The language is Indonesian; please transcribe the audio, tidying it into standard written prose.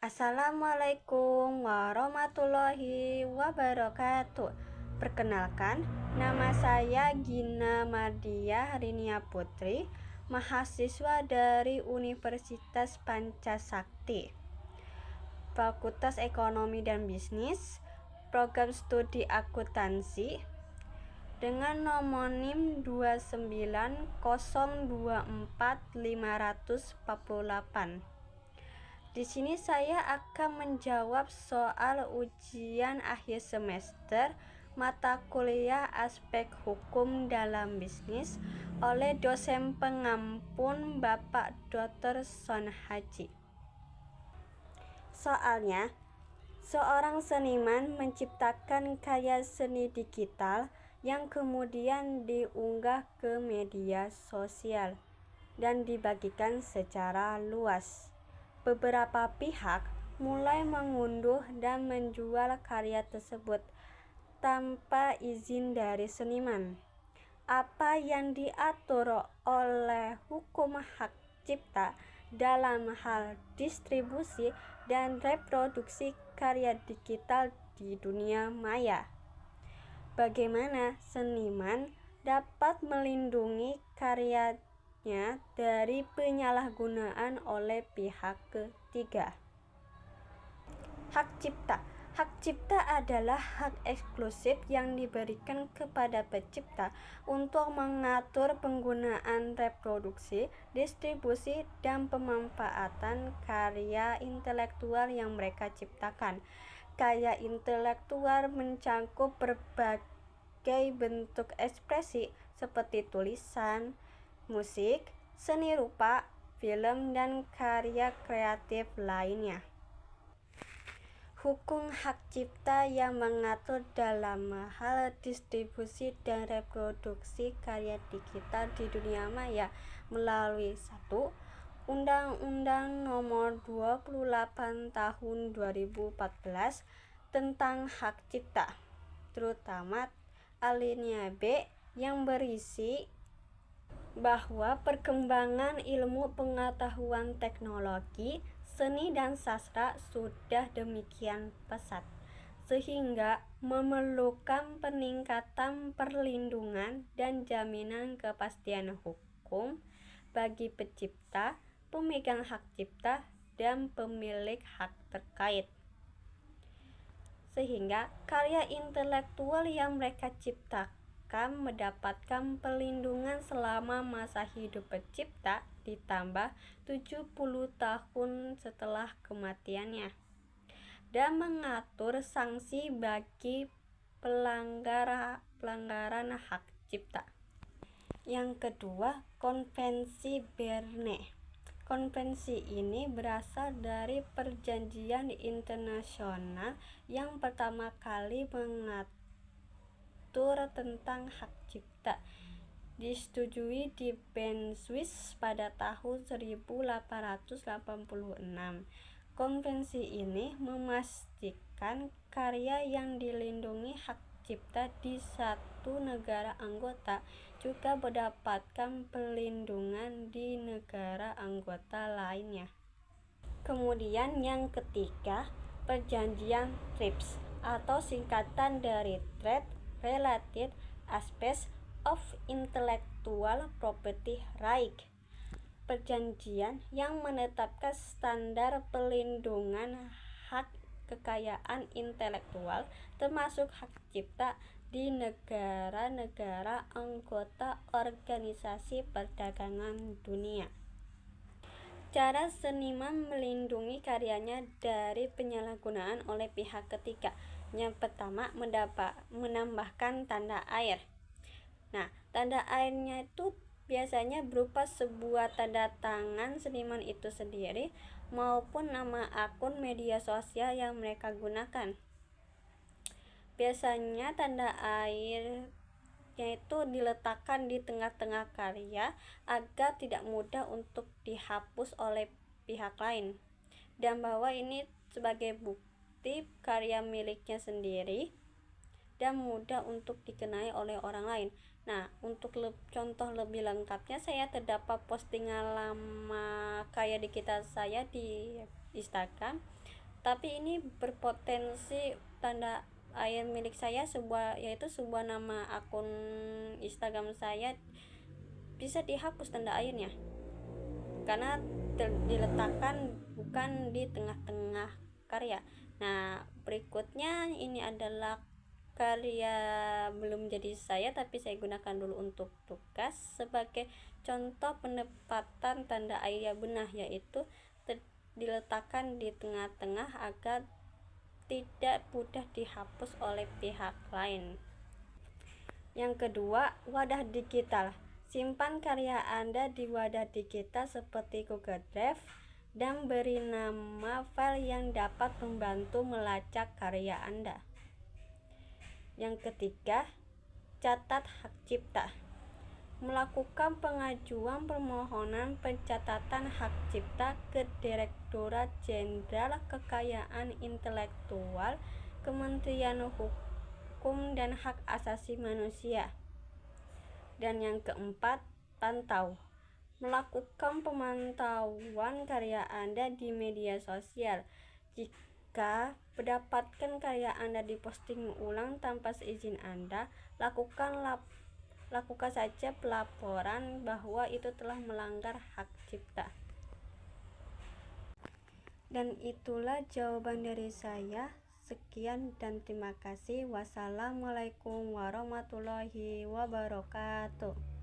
Assalamualaikum warahmatullahi wabarakatuh. Perkenalkan, nama saya Gina Mardia Harinia Putri, mahasiswa dari Universitas Pancasakti, Fakultas Ekonomi dan Bisnis, Program Studi Akuntansi, dengan nomor NIM 29024.548. Di sini saya akan menjawab soal ujian akhir semester mata kuliah aspek hukum dalam bisnis oleh dosen pengampun Bapak Dr. Sonhaji. Soalnya, seorang seniman menciptakan karya seni digital yang kemudian diunggah ke media sosial dan dibagikan secara luas. Beberapa pihak mulai mengunduh dan menjual karya tersebut tanpa izin dari seniman. Apa yang diatur oleh hukum hak cipta dalam hal distribusi dan reproduksi karya digital di dunia maya? Bagaimana seniman dapat melindungi karya dari penyalahgunaan oleh pihak ketiga? Hak cipta. Hak cipta adalah hak eksklusif yang diberikan kepada pencipta untuk mengatur penggunaan reproduksi, distribusi, dan pemanfaatan karya intelektual yang mereka ciptakan. Karya intelektual mencakup berbagai bentuk ekspresi seperti tulisan, musik, seni rupa, film, dan karya kreatif lainnya. Hukum hak cipta yang mengatur dalam hal distribusi dan reproduksi karya digital di dunia maya melalui 1. Undang-Undang Nomor 28 Tahun 2014 tentang hak cipta, terutama alinea B yang berisi bahwa perkembangan ilmu pengetahuan teknologi, seni dan sastra sudah demikian pesat sehingga memerlukan peningkatan perlindungan dan jaminan kepastian hukum bagi pencipta, pemegang hak cipta, dan pemilik hak terkait, sehingga karya intelektual yang mereka ciptakan mendapatkan perlindungan selama masa hidup pencipta ditambah 70 tahun setelah kematiannya, dan mengatur sanksi bagi pelanggaran hak cipta. Yang kedua, Konvensi Berne. Konvensi ini berasal dari perjanjian internasional yang pertama kali mengatur tentang hak cipta, disetujui di Bern, Swiss pada tahun 1886. Konvensi ini memastikan karya yang dilindungi hak cipta di satu negara anggota juga mendapatkan perlindungan di negara anggota lainnya. Kemudian yang ketiga, Perjanjian TRIPS atau singkatan dari Trade Related Aspects of Intellectual Property Rights. Perjanjian yang menetapkan standar perlindungan hak kekayaan intelektual termasuk hak cipta di negara-negara anggota Organisasi Perdagangan Dunia. Cara seniman melindungi karyanya dari penyalahgunaan oleh pihak ketiga. Yang pertama, menambahkan tanda air. Nah, tanda airnya itu biasanya berupa sebuah tanda tangan seniman itu sendiri maupun nama akun media sosial yang mereka gunakan. Biasanya tanda airnya itu diletakkan di tengah-tengah karya agar tidak mudah untuk dihapus oleh pihak lain, dan bahwa ini sebagai bukti karya miliknya sendiri dan mudah untuk dikenai oleh orang lain. Nah, untuk contoh lebih lengkapnya, saya terdapat postingan lama karya digital saya di Instagram tapi ini berpotensi tanda air milik saya yaitu sebuah nama akun Instagram saya bisa dihapus tanda airnya karena diletakkan bukan di tengah-tengah karya. Nah, berikutnya ini adalah karya belum jadi saya tapi saya gunakan dulu untuk tugas sebagai contoh penempatan tanda air yang benar, yaitu diletakkan di tengah-tengah agar tidak mudah dihapus oleh pihak lain. Yang kedua, wadah digital. Simpan karya Anda di wadah digital seperti Google Drive dan beri nama file yang dapat membantu melacak karya Anda. Yang ketiga, catat hak cipta. Melakukan pengajuan permohonan pencatatan hak cipta ke Direktorat Jenderal Kekayaan Intelektual Kementerian Hukum dan Hak Asasi Manusia. Dan yang keempat, pantau. Melakukan pemantauan karya Anda di media sosial. Jika mendapatkan karya Anda diposting ulang tanpa seizin Anda, lakukan saja pelaporan bahwa itu telah melanggar hak cipta. Dan itulah jawaban dari saya. Sekian dan terima kasih. Wassalamualaikum warahmatullahi wabarakatuh.